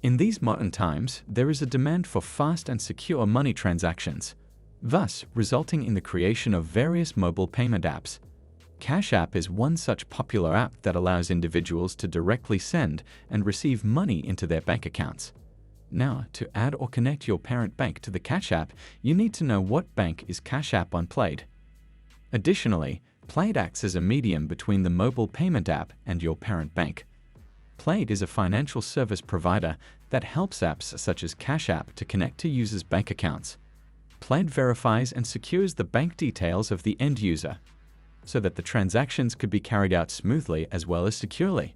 In these modern times, there is a demand for fast and secure money transactions, thus resulting in the creation of various mobile payment apps. Cash App is one such popular app that allows individuals to directly send and receive money into their bank accounts. Now, to add or connect your parent bank to the Cash App, you need to know what bank is Cash App on Plaid. Additionally, Plaid acts as a medium between the mobile payment app and your parent bank. Plaid is a financial service provider that helps apps such as Cash App to connect to users' bank accounts. Plaid verifies and secures the bank details of the end user, so that the transactions could be carried out smoothly as well as securely.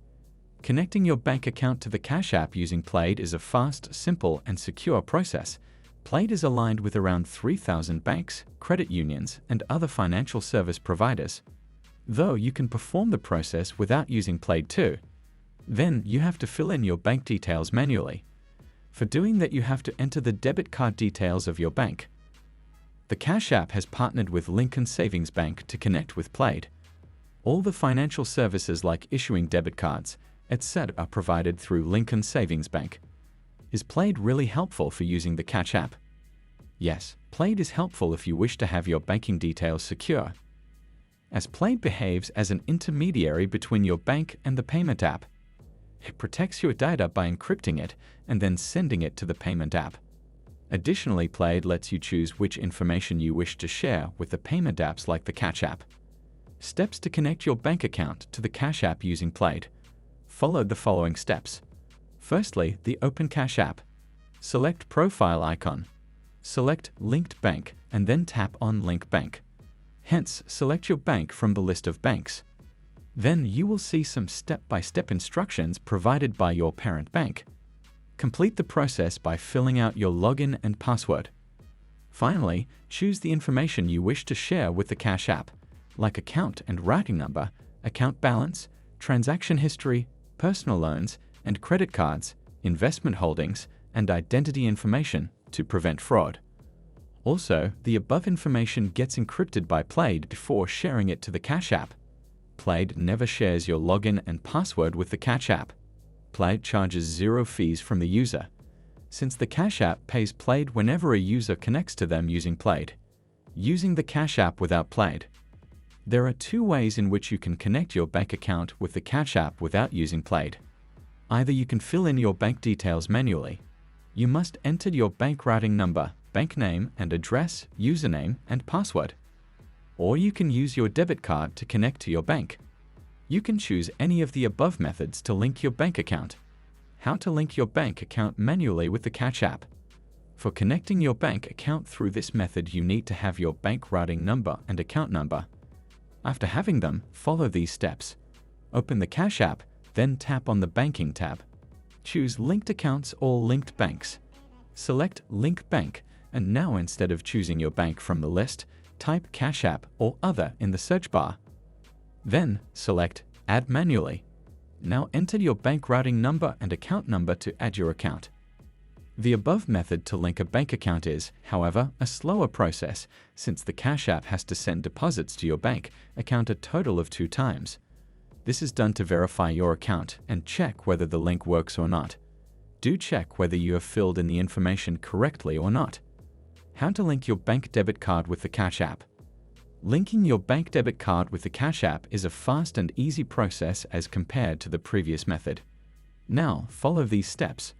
Connecting your bank account to the Cash App using Plaid is a fast, simple, and secure process. Plaid is aligned with around 3,000 banks, credit unions, and other financial service providers. Though you can perform the process without using Plaid too, then you have to fill in your bank details manually. For doing that, you have to enter the debit card details of your bank. The Cash App has partnered with Lincoln Savings Bank to connect with Plaid. All the financial services like issuing debit cards, etc. are provided through Lincoln Savings Bank. Is Plaid really helpful for using the Cash App? Yes, Plaid is helpful if you wish to have your banking details secure, as Plaid behaves as an intermediary between your bank and the payment app. It protects your data by encrypting it and then sending it to the payment app. Additionally, Plaid lets you choose which information you wish to share with the payment apps like the Cash App. Steps to connect your bank account to the Cash App using Plaid. Follow the following steps. Firstly, the Open Cash App. Select Profile icon. Select Linked Bank and then tap on Link Bank. Hence, select your bank from the list of banks. Then you will see some step-by-step instructions provided by your parent bank. Complete the process by filling out your login and password. Finally, choose the information you wish to share with the Cash App, like account and routing number, account balance, transaction history, personal loans and credit cards, investment holdings, and identity information to prevent fraud. Also, the above information gets encrypted by Plaid before sharing it to the Cash App. Plaid never shares your login and password with the Cash App. Plaid charges 0 fees from the user, since the Cash App pays Plaid whenever a user connects to them using Plaid. Using the Cash App without Plaid. There are 2 ways in which you can connect your bank account with the Cash App without using Plaid. Either you can fill in your bank details manually. You must enter your bank routing number, bank name and address, username and password. Or you can use your debit card to connect to your bank. You can choose any of the above methods to link your bank account. How to link your bank account manually with the Cash App. For connecting your bank account through this method, you need to have your bank routing number and account number. After having them, follow these steps. Open the Cash App, then tap on the Banking tab. Choose Linked Accounts or Linked Banks. Select Link Bank, and now instead of choosing your bank from the list, type Cash App or Other in the search bar. Then, select Add Manually. Now enter your bank routing number and account number to add your account. The above method to link a bank account is, however, a slower process, since the Cash App has to send deposits to your bank account a total of 2 times. This is done to verify your account and check whether the link works or not. Do check whether you have filled in the information correctly or not. How to link your bank debit card with the Cash App. Linking your bank debit card with the Cash App is a fast and easy process as compared to the previous method. Now, follow these steps.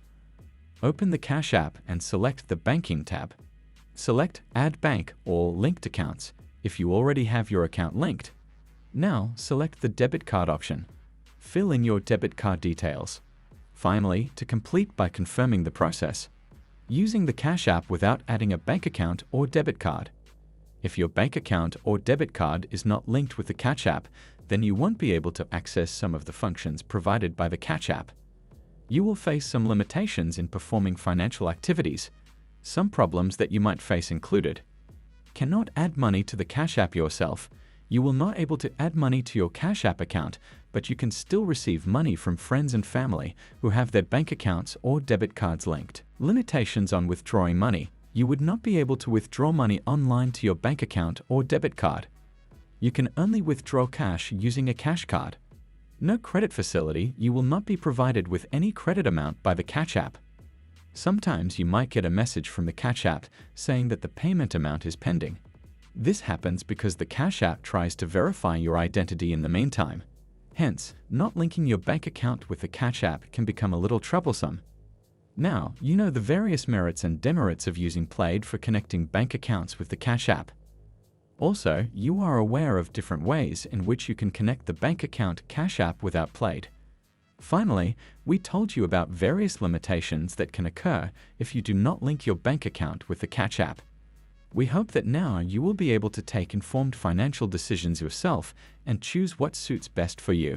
Open the Cash App and select the Banking tab. Select Add Bank or Linked Accounts if you already have your account linked. Now, select the Debit Card option. Fill in your debit card details. Finally, to complete by confirming the process, using the Cash App without adding a bank account or debit card. If your bank account or debit card is not linked with the Cash App, then you won't be able to access some of the functions provided by the Cash App. You will face some limitations in performing financial activities. Some problems that you might face included: cannot add money to the Cash App yourself. You will not able to add money to your Cash App account, but you can still receive money from friends and family who have their bank accounts or debit cards linked. Limitations on withdrawing money. You would not be able to withdraw money online to your bank account or debit card. You can only withdraw cash using a cash card. No credit facility. You will not be provided with any credit amount by the Cash App. Sometimes you might get a message from the Cash App saying that the payment amount is pending. This happens because the Cash App tries to verify your identity in the meantime. Hence, not linking your bank account with the Cash App can become a little troublesome. Now, you know the various merits and demerits of using Plaid for connecting bank accounts with the Cash App. Also, you are aware of different ways in which you can connect the bank account Cash App without Plaid. Finally, we told you about various limitations that can occur if you do not link your bank account with the Cash App. We hope that now you will be able to take informed financial decisions yourself and choose what suits best for you.